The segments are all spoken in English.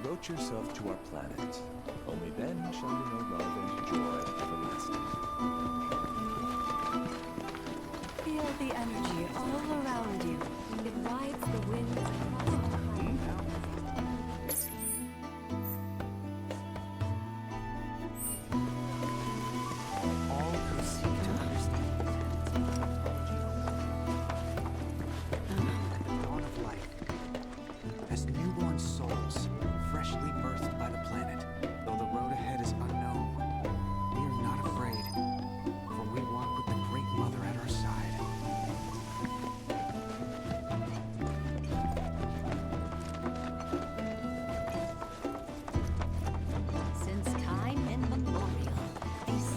Devote yourself to our planet. Only then shall you know love and joy everlasting. Feel the energy all around you. It rides the winds across time. All who seek to understand the tenets of the dawn of life, as newborn souls, freshly birthed by the planet. Though the road ahead is unknown, we are not afraid, for we walk with the Great Mother at our side. Since time immemorial, these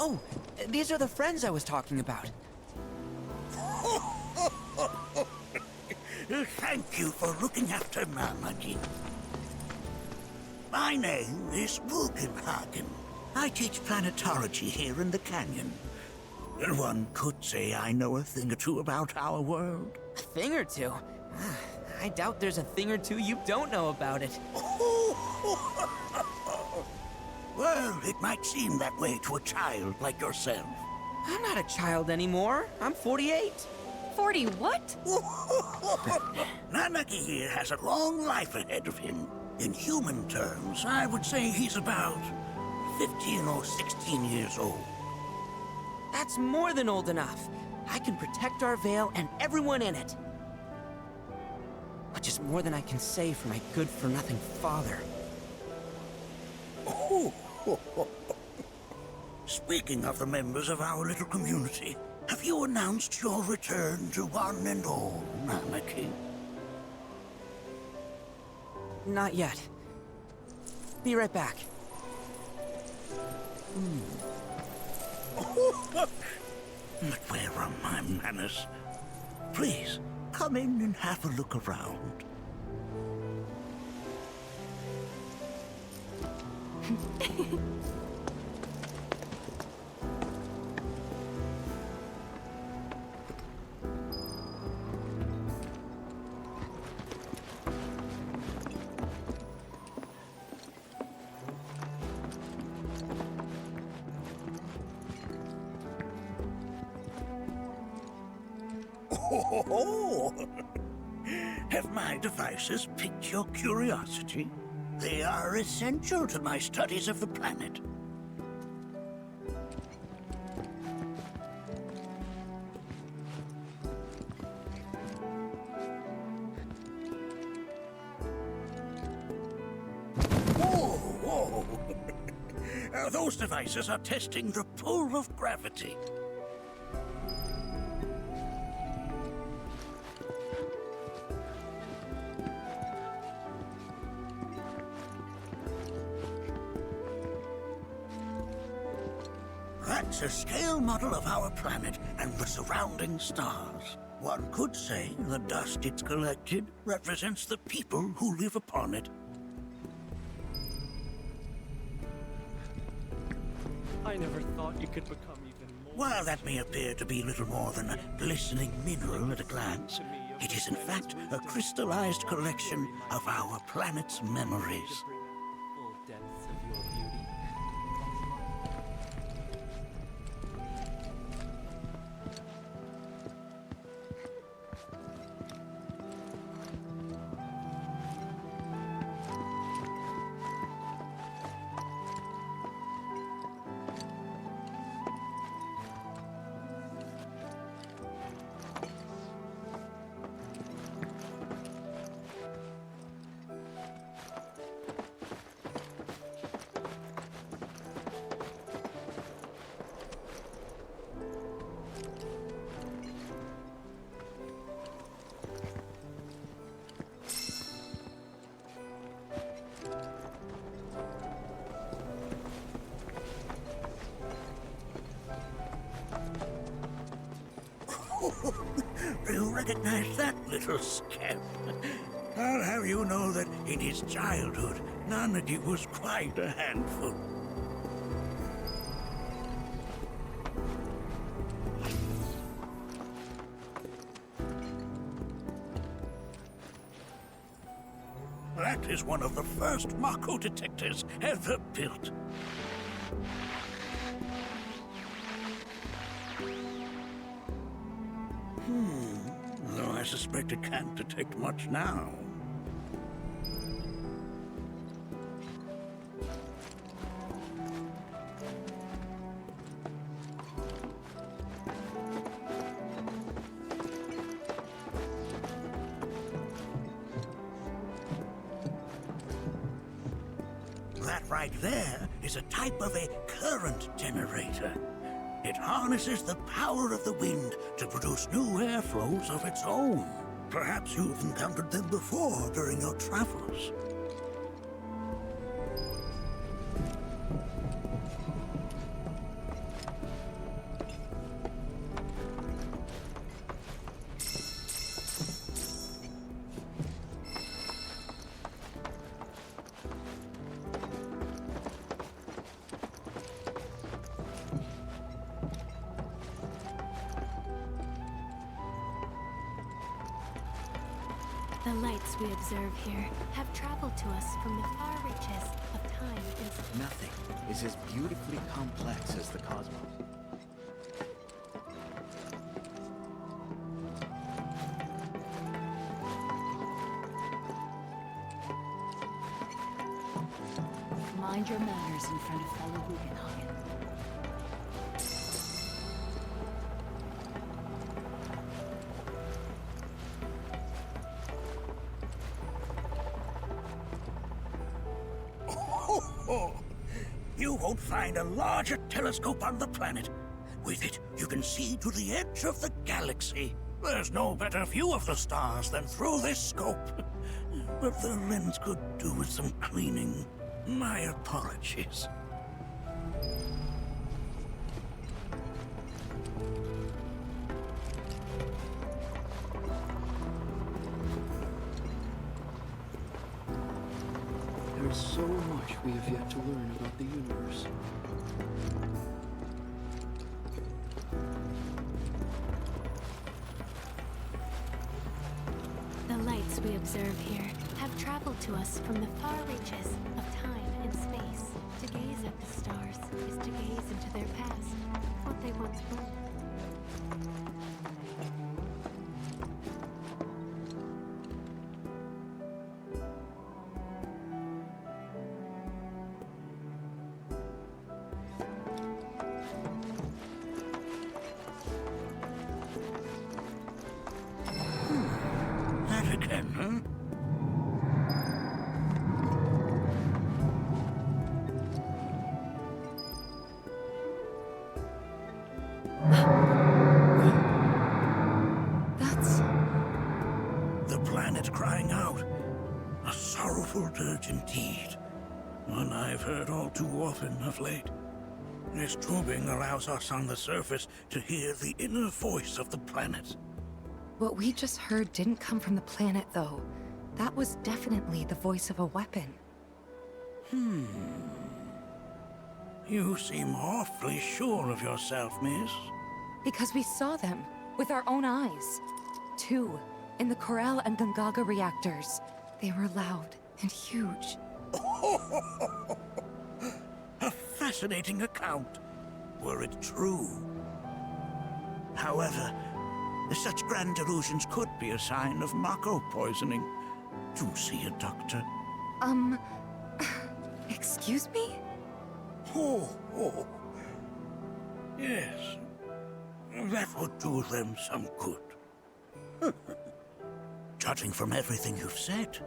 Oh, these are the friends I was talking about. Thank you for looking after Mama Jean. My name is Wogenhagen. I teach planetology here in the canyon. One could say I know a thing or two about our world. A thing or two? I doubt there's a thing or two you don't know about it. Well, it might seem that way to a child like yourself. I'm not a child anymore. I'm 48. 40 what? Nanaki here has a long life ahead of him. In human terms, I would say he's about 15 or 16 years old. That's more than old enough. I can protect our Vale and everyone in it. Which is more than I can say for my good-for-nothing father. Speaking of the members of our little community, have you announced your return to one and all, Nanaki? Not yet. Be right back. But where are my manners? Please, come in and have a look around. Oh, have my devices piqued your curiosity? They are essential to my studies of the planet. Whoa! Those devices are testing the pull of gravity. That's a scale model of our planet and the surrounding stars. One could say the dust it's collected represents the people who live upon it. I never thought you could become even While that may appear to be little more than a glistening mineral at a glance, it is in fact a crystallized collection of our planet's memories. Full depths of your beauty. Do you recognize that little scamp? I'll have you know that in his childhood, Nanagi was quite a handful. That is one of the first Mako detectors ever built. Though I suspect it can't detect much now. That right there is a type of a current generator. It harnesses the power of the wind to produce new airflows of its own. Perhaps you've encountered them before during your travels. The lights we observe here have traveled to us from the far reaches of time and space. Nothing is as beautifully complex as the cosmos. Mind your manners in front of fellow Guggenhagen. You won't find a larger telescope on the planet. With it, you can see to the edge of the galaxy. There's no better view of the stars than through this scope. But the lens could do with some cleaning. My apologies. There's so much we have yet to learn about the universe. The lights we observe here have traveled to us from the far reaches of time and space. To gaze at the stars is to gaze into their past, what they once were. That again, huh? That's... The planet crying out. A sorrowful dirge indeed. One I've heard all too often of late. This tubing allows us on the surface to hear the inner voice of the planet. What we just heard didn't come from the planet, though. That was definitely the voice of a weapon. You seem awfully sure of yourself, miss. Because we saw them with our own eyes. 2 in the Corel and Gungaga reactors. They were loud and huge. A fascinating account, were it true. However, such grand delusions could be a sign of Mako poisoning. Do see a doctor. Excuse me? Oh. Yes. That would do them some good. Judging from everything you've said,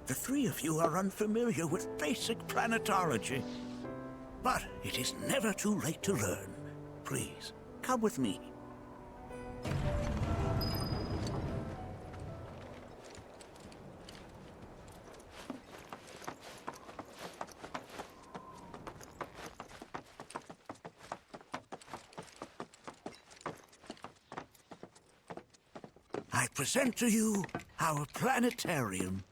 the 3 of you are unfamiliar with basic planetology. But it is never too late to learn. Please, come with me. I present to you our planetarium.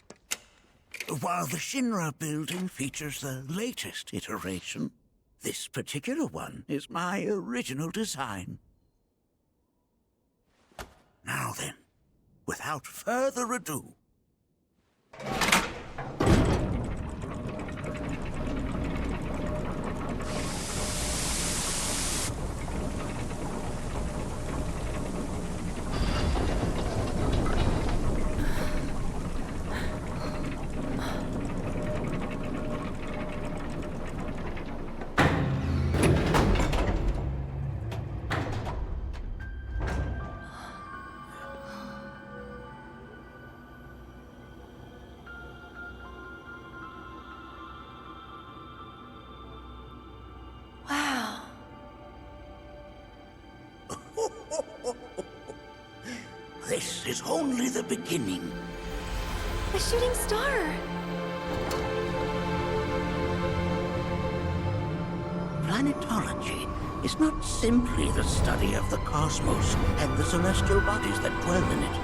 While the Shinra building features the latest iteration, this particular one is my original design. Now then, without further ado, Wow. this is only the beginning. A shooting star! Planetology is not simply the study of the cosmos and the celestial bodies that dwell in it.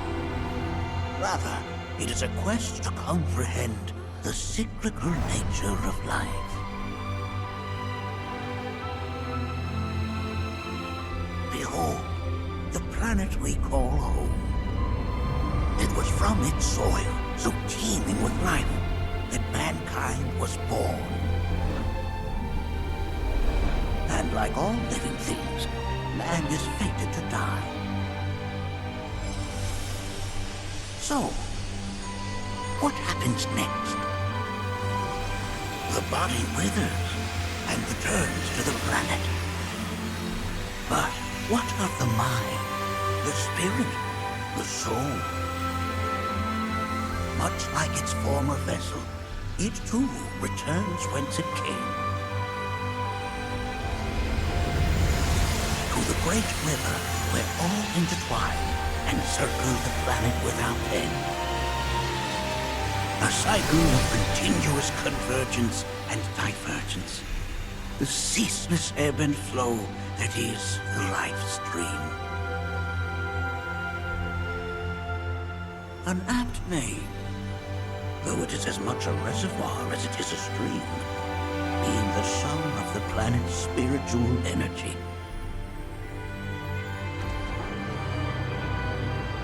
Rather, it is a quest to comprehend the cyclical nature of life. Behold, the planet we call home. It was from its soil, so teeming with life, that mankind was born. And like all living things, man is fated to die. So, what happens next? The body withers and returns to the planet. But what of the mind, the spirit, the soul? Much like its former vessel, it too returns whence it came. To the great river where all intertwine and circle the planet without end. A cycle of continuous convergence and divergence. The ceaseless ebb and flow that is the life stream. An apt name, though it is as much a reservoir as it is a stream, being the sum of the planet's spiritual energy.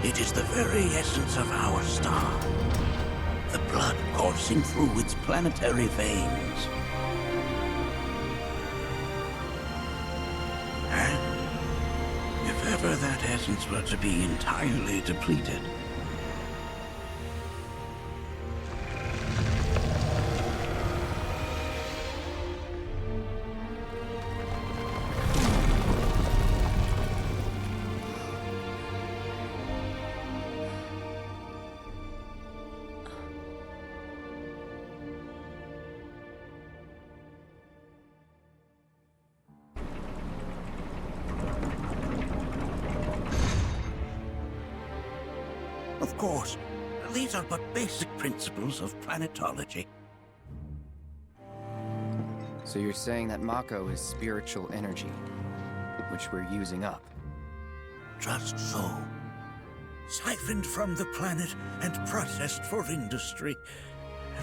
It is the very essence of our star, the blood coursing through its planetary veins. And if ever that essence were to be entirely depleted, of course, these are but basic principles of planetology. So you're saying that Mako is spiritual energy, which we're using up? Just so. Siphoned from the planet and processed for industry,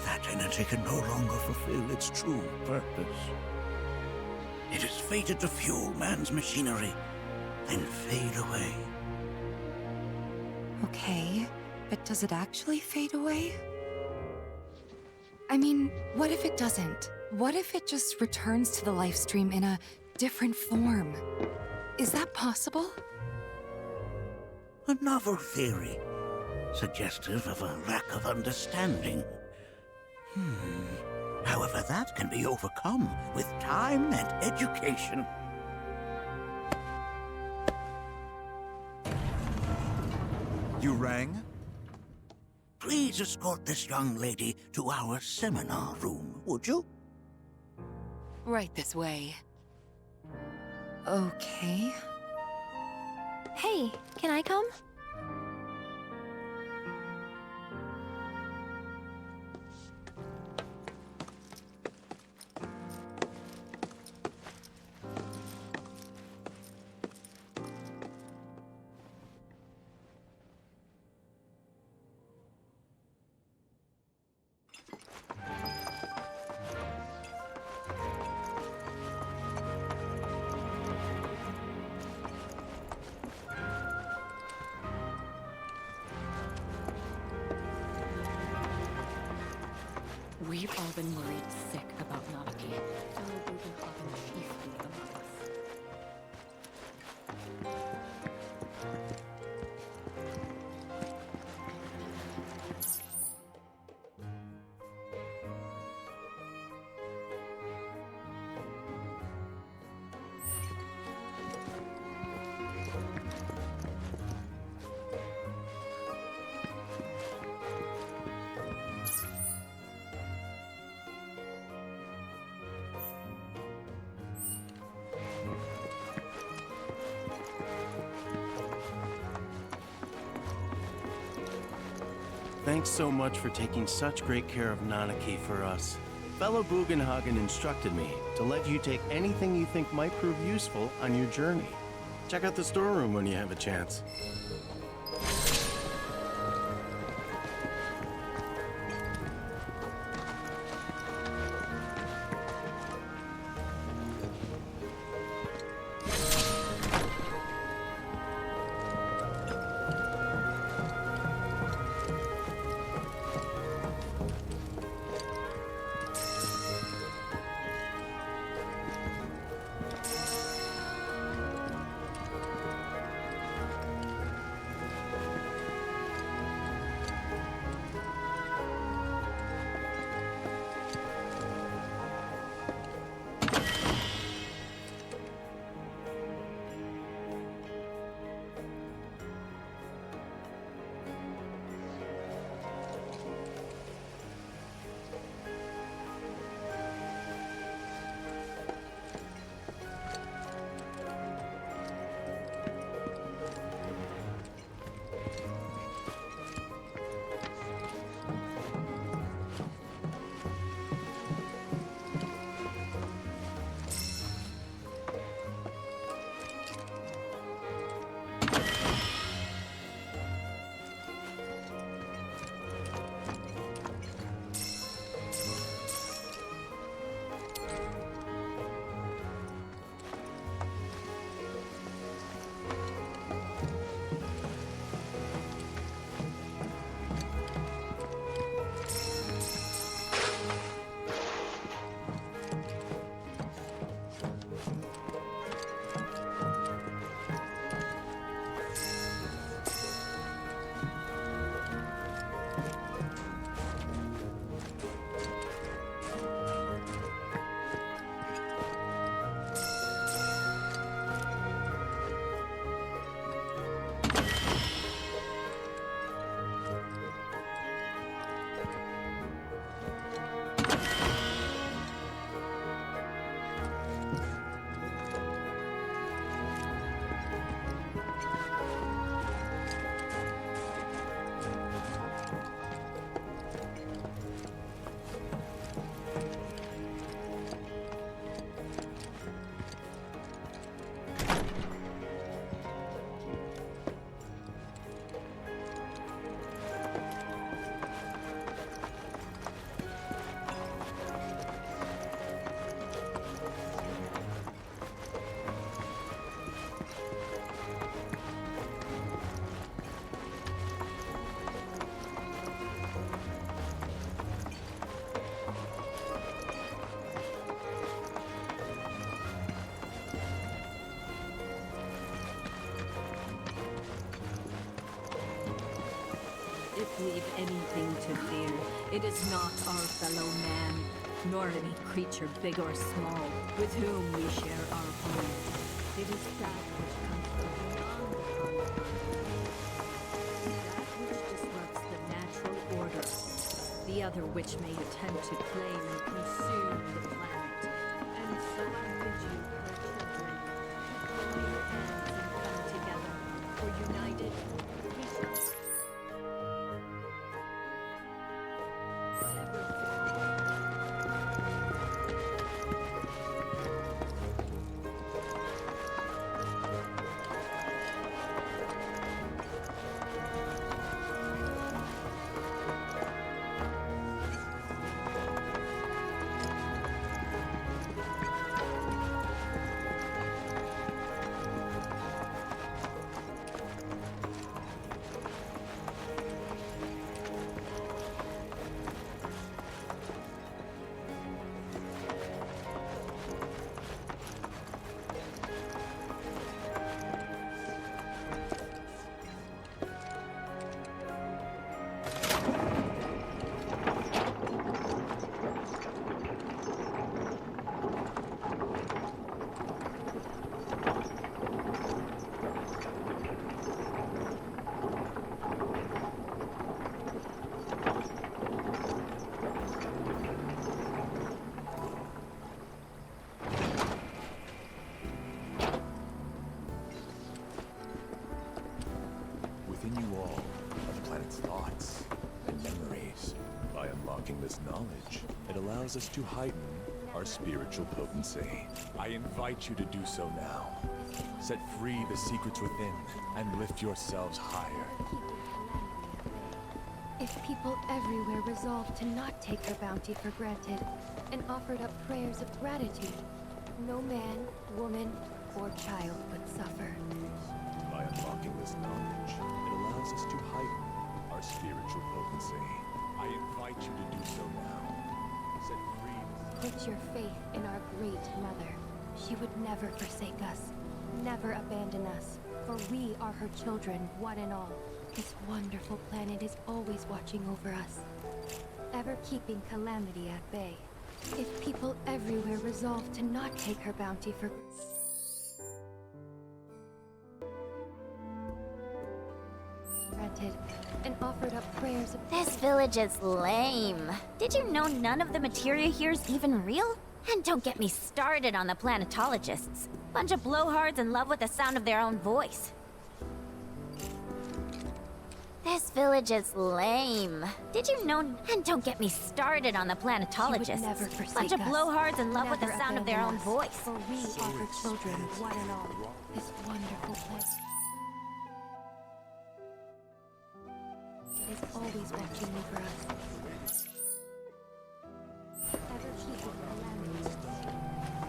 that energy can no longer fulfill its true purpose. It is fated to fuel man's machinery, then fade away. Okay, but does it actually fade away? I mean, what if it doesn't? What if it just returns to the life stream in a different form? Is that possible? A novel theory, suggestive of a lack of understanding. However, that can be overcome with time and education. You rang? Please escort this young lady to our seminar room, would you? Right this way. Okay. Hey, can I come? We've all been worried sick about Nanaki. Fellow Bugenhagen chiefly among us. Thanks so much for taking such great care of Nanaki for us. Fellow Bugenhagen instructed me to let you take anything you think might prove useful on your journey. Check out the storeroom when you have a chance. It is not our fellow man, nor any creature big or small, with whom we share our home. It is that which comes from beyond the confines. That which disrupts the natural order. The other which may attempt to claim and consume the planet. And so I bid you, her children, join hands and come together, for united we shall. Within you all are the planet's thoughts and memories. By unlocking this knowledge, it allows us to heighten our spiritual potency. I invite you to do so now. Set free the secrets within and lift yourselves higher. If people everywhere resolved to not take her bounty for granted and offered up prayers of gratitude, no man, woman, or child would suffer. By unlocking this knowledge, it allows us to heighten our spiritual potency. I invite you to do so now. Set free. Put your faith in our great mother. She would never forsake us, never abandon us, for we are her children, one and all. This wonderful planet is always watching over us, ever keeping calamity at bay. If people everywhere resolve to not take her bounty for granted and offered up prayers of This village is lame. Did you know none of the materia here is even real? And don't get me started on the planetologists. Bunch of blowhards in love with the sound of their own voice. This village is lame. Did you know? And don't get me started on the planetologists. never forsake Bunch of us, blowhards in love with the never sound of their own abandon us, voice. For we are her children, one and all. This wonderful place is always watching over us, ever keeping calamity.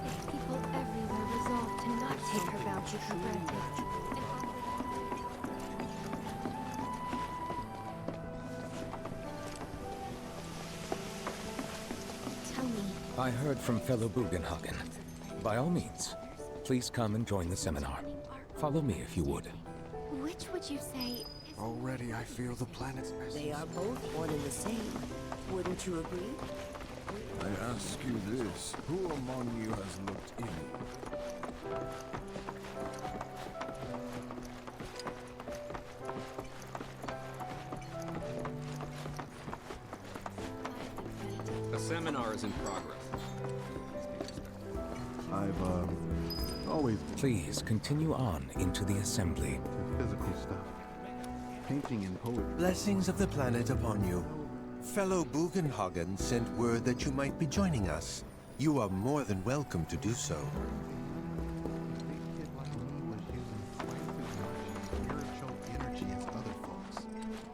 If people everywhere resolve to not take her bounty for granted and offer Tell me, I heard from fellow Bugenhagen. By all means, please come and join the seminar. Follow me if you would. which would you say is Already I feel the planet's essence. They are both one and the same. Wouldn't you agree? I ask you this, who among you has looked in? A seminar is in progress. I've, always Please continue on into the assembly. physical stuff. Painting and poetry. Blessings of the planet upon you. Fellow Bugenhagen sent word that you might be joining us. You are more than welcome to do so. Spiritual energy as other folks,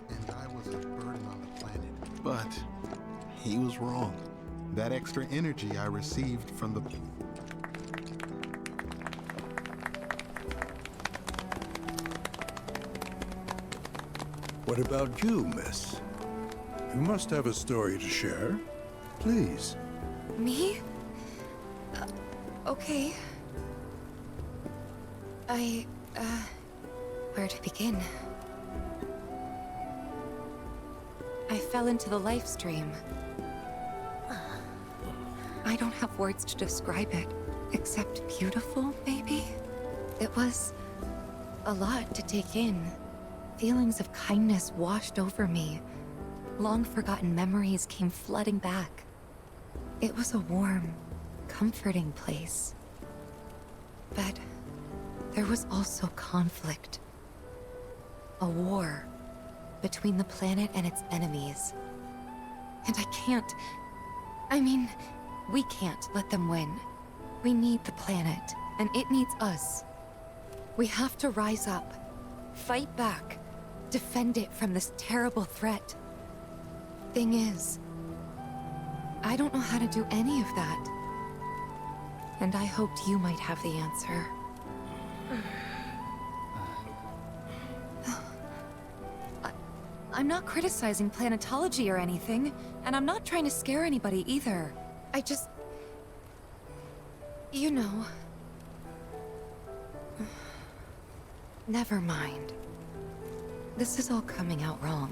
and I was a burden on the planet. But he was wrong. That extra energy I received from the What about you, miss? You must have a story to share. Please. Me? Okay. Where to begin? I fell into the life stream. I don't have words to describe it, except beautiful, maybe? It was a lot to take in. Feelings of kindness washed over me. Long-forgotten memories came flooding back. It was a warm, comforting place. But there was also conflict. A war between the planet and its enemies. And we can't let them win. We need the planet, and it needs us. We have to rise up, fight back, defend it from this terrible threat. Thing is, I don't know how to do any of that. And I hoped you might have the answer. I'm not criticizing planetology or anything, and I'm not trying to scare anybody either. I just... you know... Never mind. This is all coming out wrong.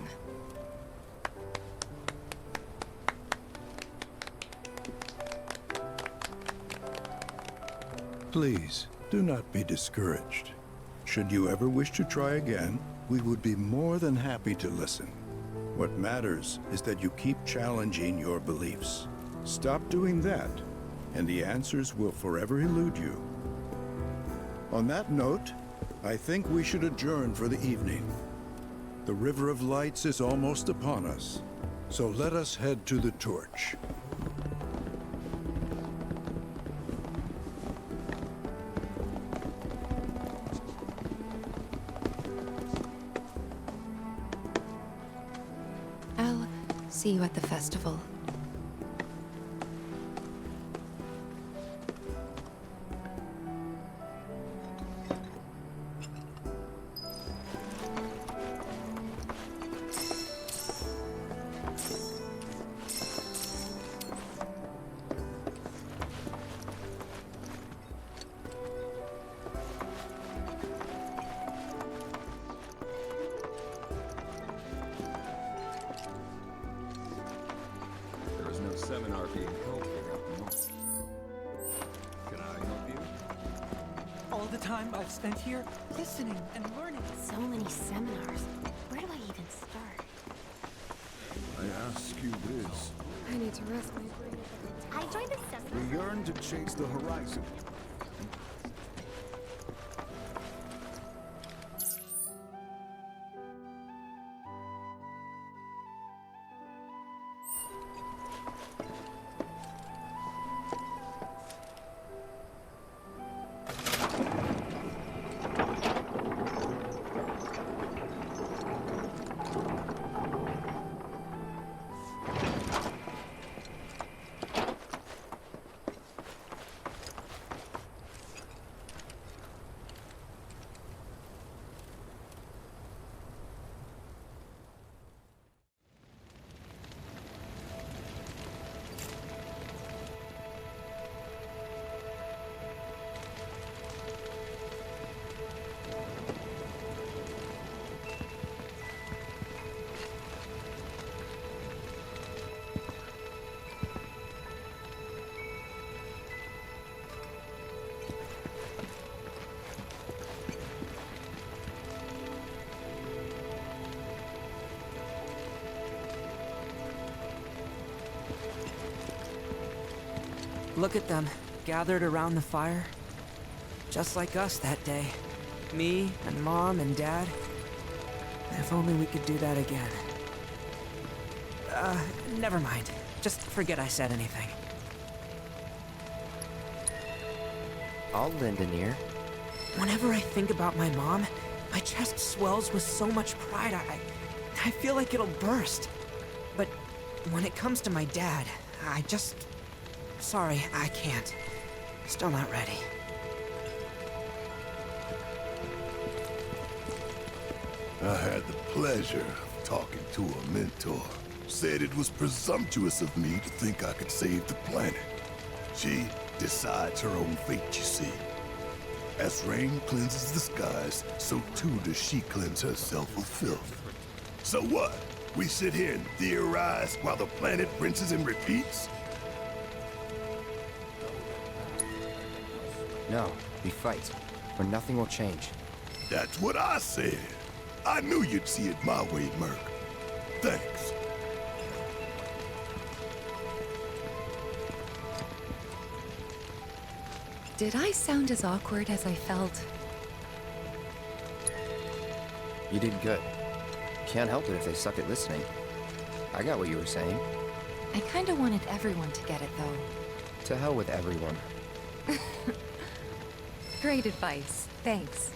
Please, do not be discouraged. Should you ever wish to try again, we would be more than happy to listen. What matters is that you keep challenging your beliefs. Stop doing that, and the answers will forever elude you. On that note, I think we should adjourn for the evening. The River of Lights is almost upon us, so let us head to the torch. I'll see you at the festival. There is no seminar being held here at the moment. Can I help you? All the time I've spent here, listening and learning. So many seminars. Where do I even start? I ask you this. I need to rest my brain. I joined a seminar. We yearn to chase the horizon. Look at them, gathered around the fire. Just like us that day. Me and Mom and Dad. If only we could do that again. Never mind. Just forget I said anything. I'll lend an ear. Whenever I think about my mom, my chest swells with so much pride, I feel like it'll burst. But when it comes to my dad, I just... Sorry, I can't. Still not ready. I had the pleasure of talking to a mentor. Said it was presumptuous of me to think I could save the planet. She decides her own fate, you see. As rain cleanses the skies, so too does she cleanse herself of filth. So what? We sit here and theorize while the planet rinses and repeats? No, we fight, or nothing will change. That's what I said. I knew you'd see it my way, Merc. Thanks. Did I sound as awkward as I felt? You did good. Can't help it if they suck at listening. I got what you were saying. I kinda wanted everyone to get it, though. To hell with everyone. Great advice. Thanks.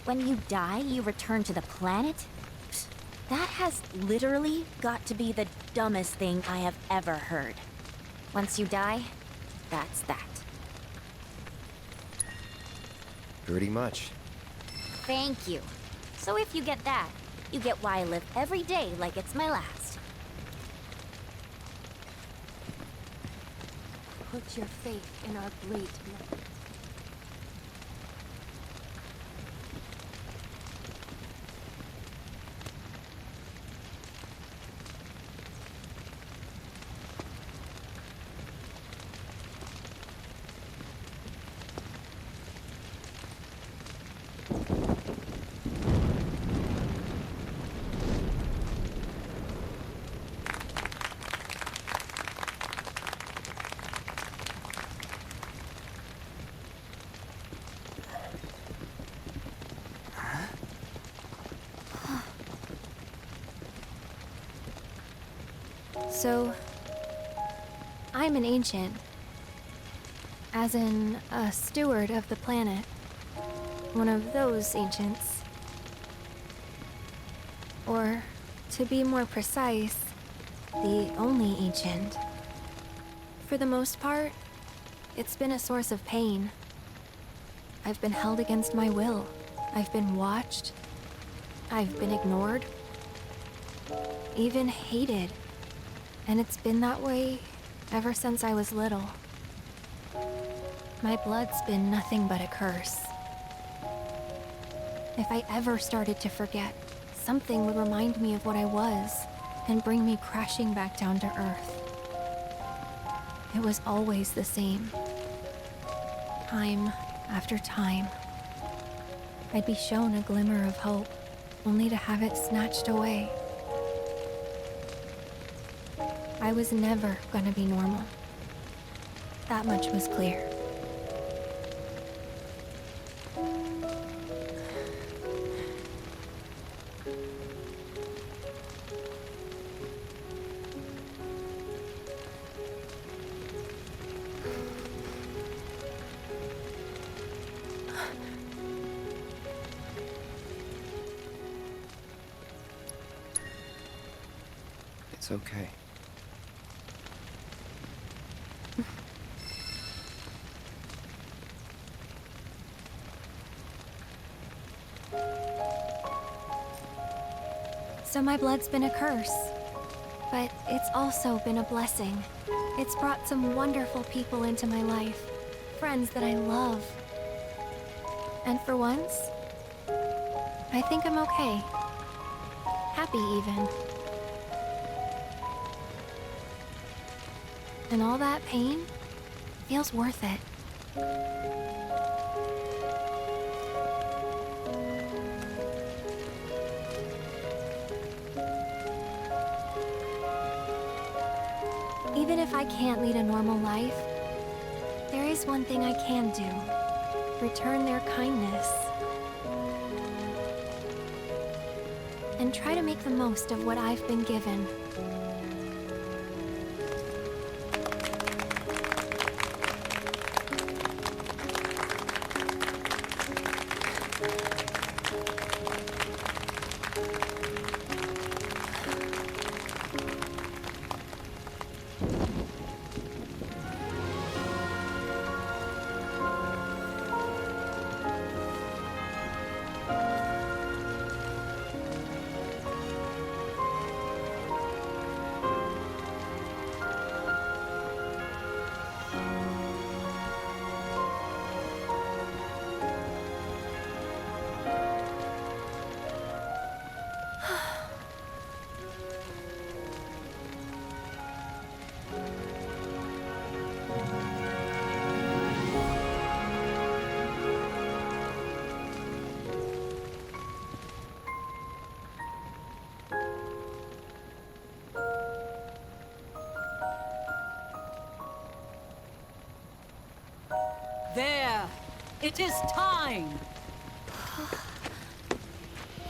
When you die, you return to the planet? Psst, that has literally got to be the dumbest thing I have ever heard. Once you die, that's that. Pretty much. Thank you. So if you get that, you get why I live every day like it's my last. Put your faith in our great mother. So, I'm an ancient. As in, a steward of the planet. One of those ancients. Or, to be more precise, the only ancient. For the most part, it's been a source of pain. I've been held against my will. I've been watched. I've been ignored. Even hated. And it's been that way ever since I was little. My blood's been nothing but a curse. If I ever started to forget, something would remind me of what I was and bring me crashing back down to Earth. It was always the same. Time after time. I'd be shown a glimmer of hope, only to have it snatched away. I was never gonna be normal. That much was clear. It's okay. So my blood's been a curse, but it's also been a blessing. It's brought some wonderful people into my life, friends that I love. And for once, I think I'm okay. Happy even. And all that pain feels worth it. Even if I can't lead a normal life, there is one thing I can do. Return their kindness. And try to make the most of what I've been given. It is time!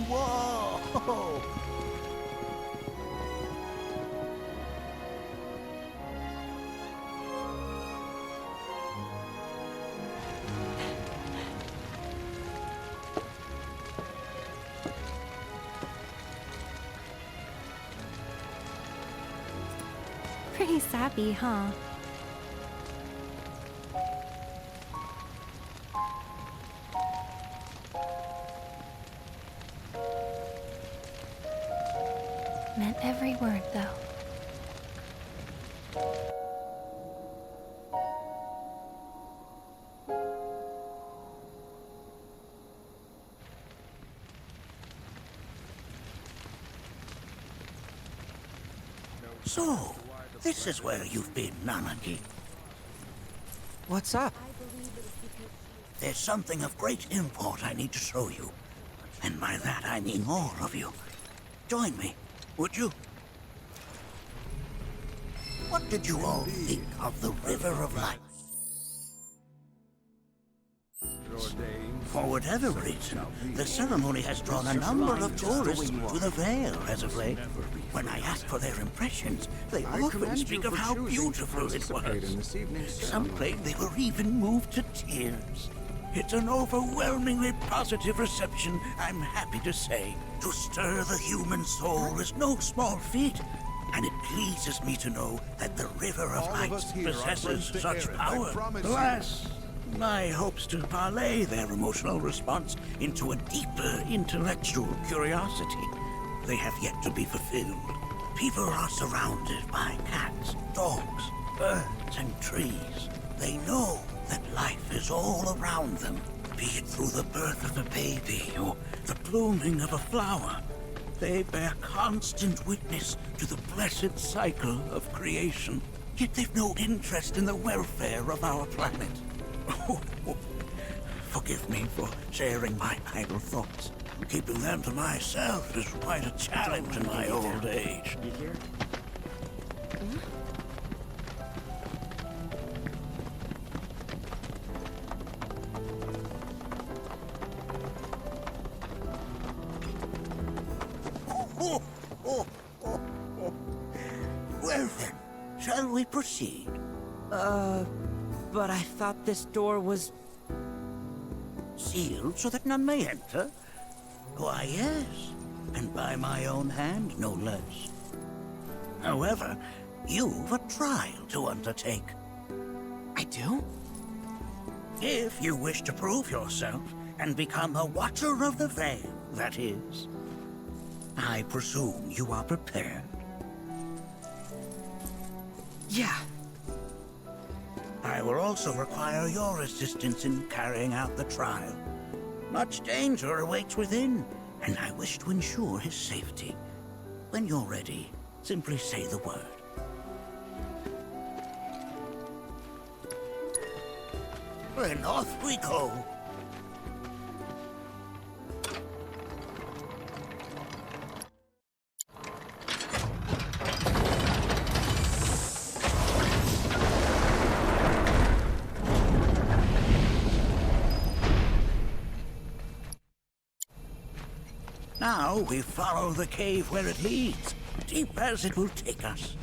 Whoa! Pretty sappy, huh? Meant every word, though. So, this is where you've been, Nanaki. What's up? There's something of great import I need to show you. And by that I mean all of you. Join me, would you? What did you all think of the River of Light? For whatever reason, the ceremony has drawn a number of tourists to the Vale as of late. When I ask for their impressions, they often speak of how beautiful it was. Some claim they were even moved to tears. It's an overwhelmingly positive reception, I'm happy to say. To stir the human soul is no small feat, and it pleases me to know that the River of Light possesses such power. Alas, my hopes to parlay their emotional response into a deeper intellectual curiosity, they have yet to be fulfilled. People are surrounded by cats, dogs, birds, and trees. They know that life is all around them, be it through the birth of a baby or the blooming of a flower. They bear constant witness to the blessed cycle of creation, yet they've no interest in the welfare of our planet. Forgive me for sharing my idle thoughts. Keeping them to myself is quite a challenge in my old age. You hear? Well then, shall we proceed? But I thought this door was... Sealed so that none may enter? Why, yes, and by my own hand, no less. However, you've a trial to undertake. I do? If you wish to prove yourself and become a Watcher of the Veil, that is. I presume you are prepared. Yeah. I will also require your assistance in carrying out the trial. Much danger awaits within, and I wish to ensure his safety. When you're ready, simply say the word. Then off we go. Now we follow the cave where it leads, deep as it will take us.